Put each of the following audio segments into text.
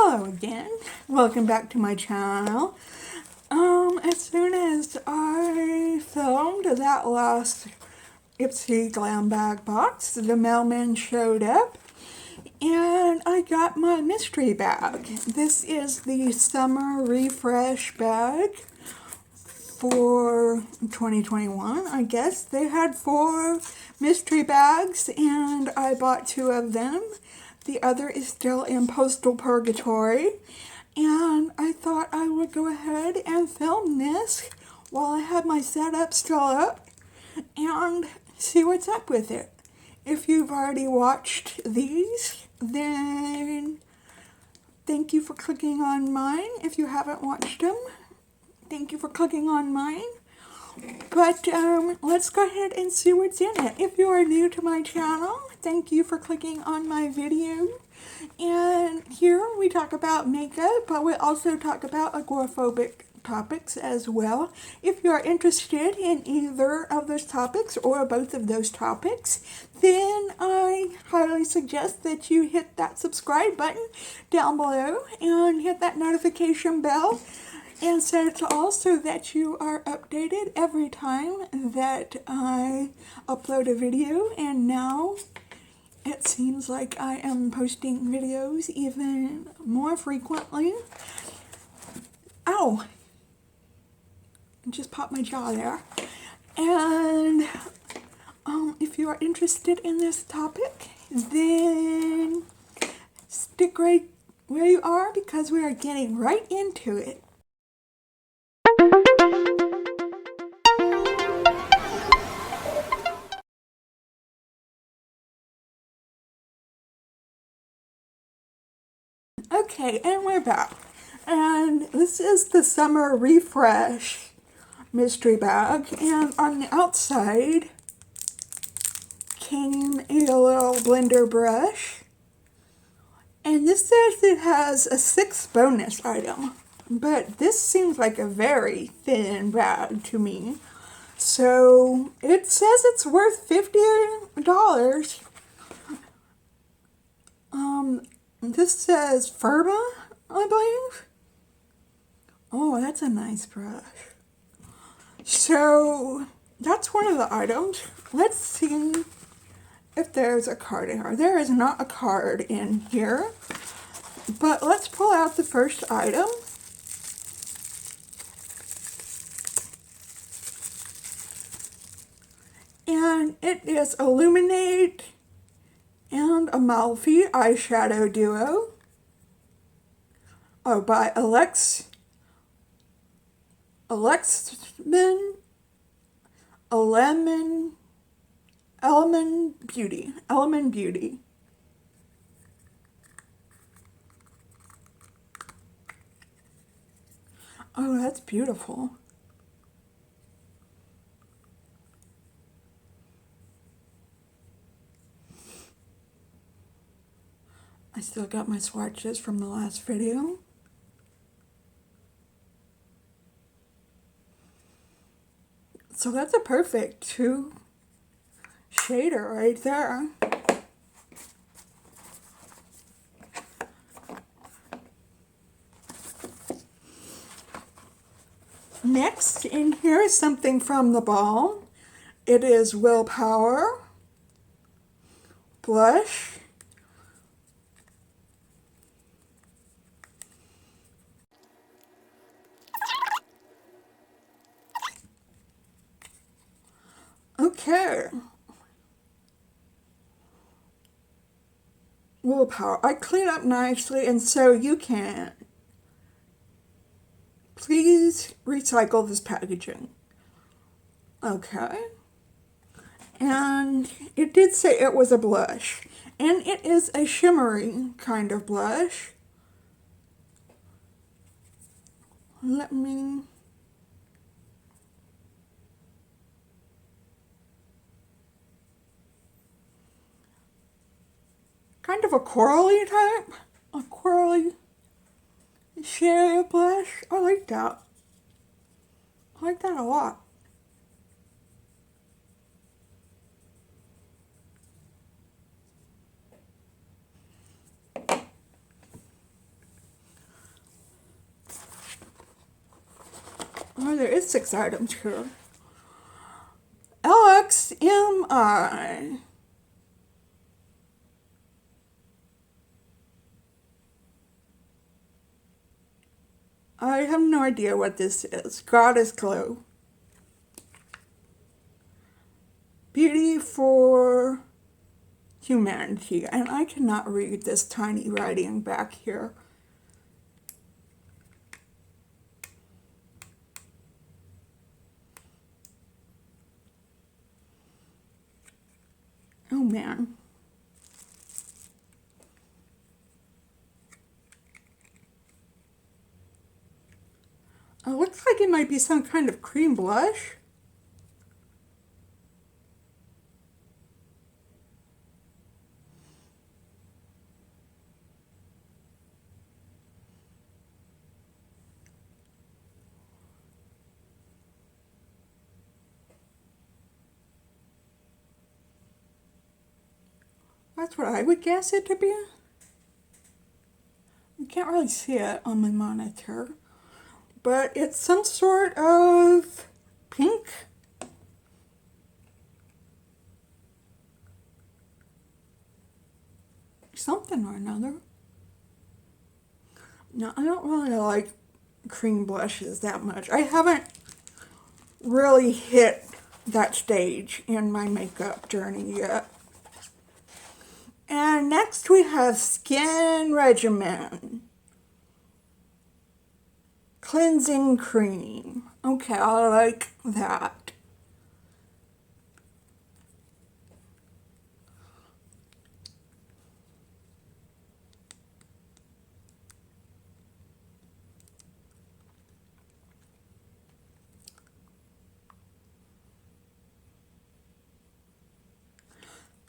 Hello again. Welcome back to my channel. As soon as I filmed that last Ipsy Glam bag box, the mailman showed up and I got my mystery bag. This is the summer refresh bag for 2021. I guess they had 4 mystery bags and I bought 2 of them. The other is still in postal purgatory, and I thought I would go ahead and film this while I have my setup still up and see what's up with it. If you've already watched these, then thank you for clicking on mine. If you haven't watched them, thank you for clicking on mine. But let's go ahead and see what's in it. If you are new to my channel, thank you for clicking on my video. And here we talk about makeup, but we also talk about agoraphobic topics as well. If you are interested in either of those topics or both of those topics, then I highly suggest that you hit that subscribe button down below and hit that notification bell and set it to all so that you are updated every time that I upload a video. And now it seems like I am posting videos even more frequently. Ow! I just popped my jaw there. And if you are interested in this topic, then stick right where you are because we are getting right into it. Okay, and we're back. And this is the summer refresh mystery bag. And on the outside came a little blender brush. And this says it has a 6th bonus item. But this seems like a very thin bag to me. So it says it's worth $50. This says Ferba, I believe. Oh, that's a nice brush. So that's one of the items. Let's see if there's a card in here. There is not a card in here, but let's pull out the first item. And it is Illuminate and Amalfi eyeshadow duo. Oh, by Element Beauty. Oh, that's beautiful. I still got my swatches from the last video. So that's a perfect 2 shader right there. Next in here is something from the ball. It is Willpower blush. Okay. Willpower. I clean up nicely and so you can. Please recycle this packaging. Okay. And it did say it was a blush. And it is a shimmery kind of blush. Let me... kind of a corally type. A corally shade of blush. I like that. I like that a lot. Oh, there is 6 items here. LXMI. I have no idea what this is. Goddess Glow. Beauty for Humanity. And I cannot read this tiny writing back here. Oh man. It looks like it might be some kind of cream blush. That's what I would guess it to be. You can't really see it on my monitor, but it's some sort of pink. Something or another. No, I don't really like cream blushes that much. I haven't really hit that stage in my makeup journey yet. And next we have Skin Regimen Cleansing Cream. Okay, I like that.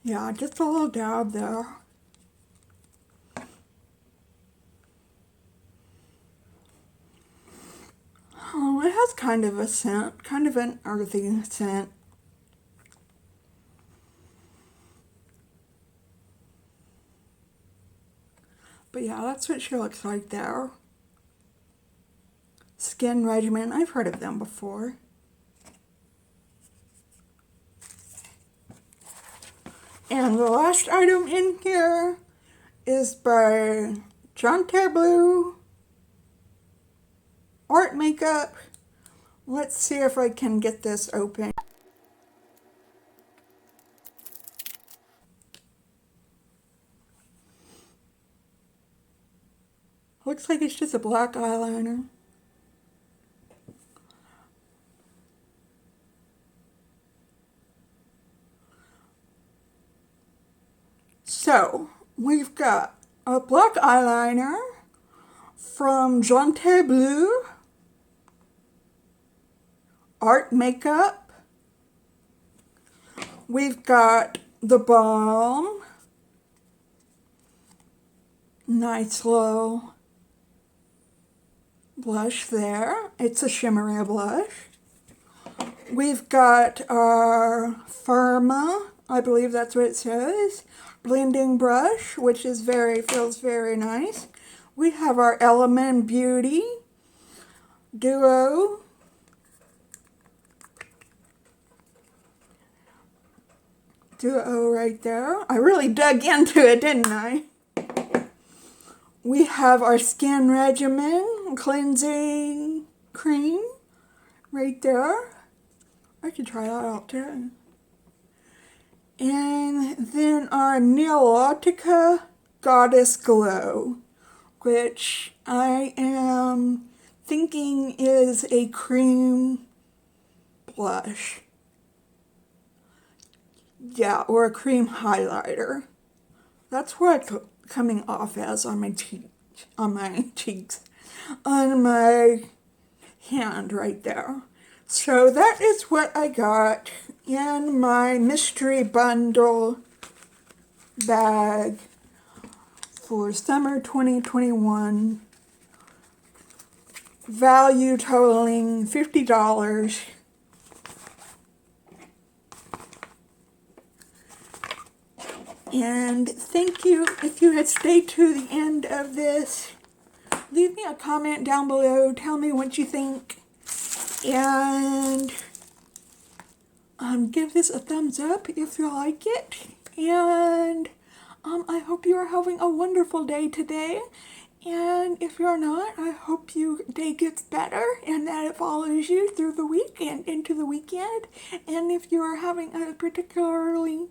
Yeah, just a little dab there. Oh, it has kind of a scent, kind of an earthy scent. But yeah, that's what she looks like there. Skin Regimen, I've heard of them before. And the last item in here is by Jonte Blue Art Makeup. Let's see if I can get this open. Looks like it's just a black eyeliner. So, we've got a black eyeliner from Jonte Blue Art Makeup. We've got the balm. Nice little blush there. It's a shimmery blush. We've got our Firma, I believe that's what it says, blending brush, which is feels very nice. We have our Element Beauty Duo right there. I really dug into it, didn't I? We have our Skin Regimen Cleansing Cream right there. I could try that out too. And then our Neolotica Goddess Glow, which I am thinking is a cream blush. Yeah, or a cream highlighter. That's what it's coming off as on my cheeks, on my hand right there. So that is what I got in my mystery bundle bag for summer 2021. Value totaling $50. And thank you if you had stayed to the end of this. Leave me a comment down below. Tell me what you think. And give this a thumbs up if you like it. And I hope you are having a wonderful day today. And if you're not, I hope your day gets better and that it follows you through the week and into the weekend. And if you are having a particularly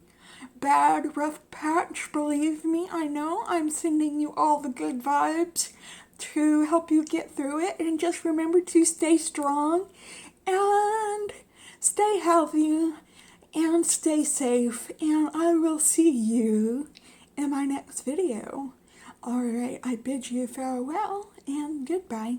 bad, rough patch, believe me, I know I'm sending you all the good vibes to help you get through it. And just remember to stay strong and stay healthy and stay safe. And I will see you in my next video. Alright, I bid you farewell and goodbye.